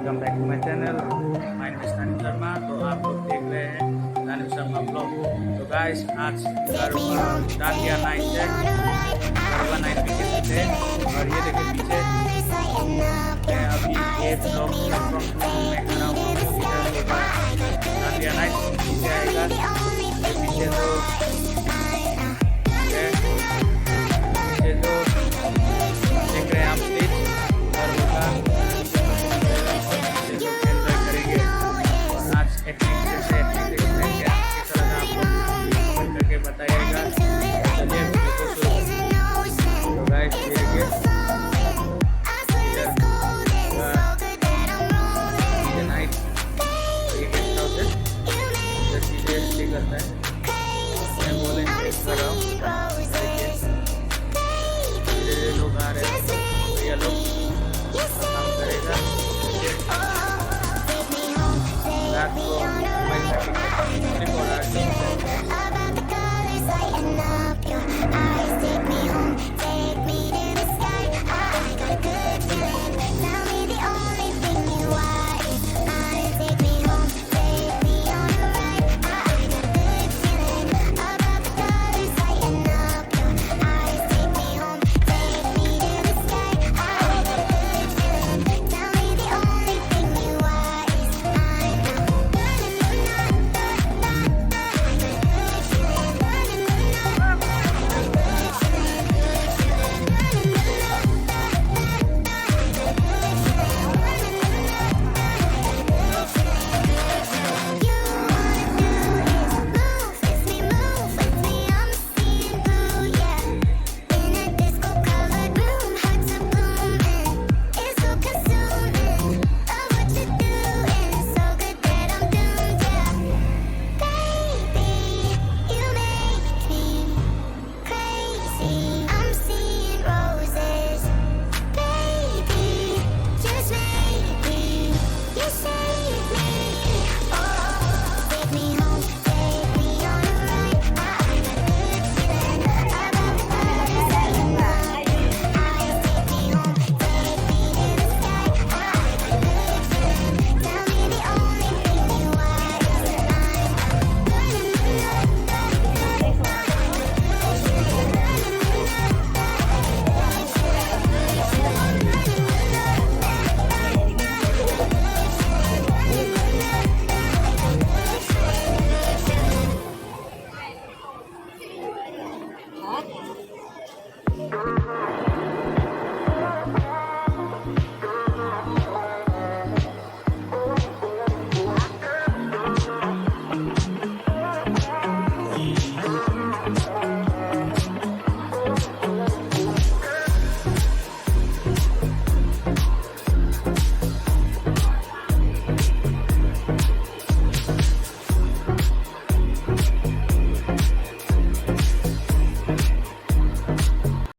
Welcome back to my channel. My name is Tanim Sharma. तो आप लोग देख रहे हैं तानिम शर्मा ब्लॉग। तो गाइस आज डांडिया नाइट है, गरबा नाइट वेकेशन थे। और ये देखिए पीछे मैं अभी ये ब्लॉग में खड़ा हूँ। इधर होगा डांडिया नाइट, पीछे आएगा ये पीछे। तो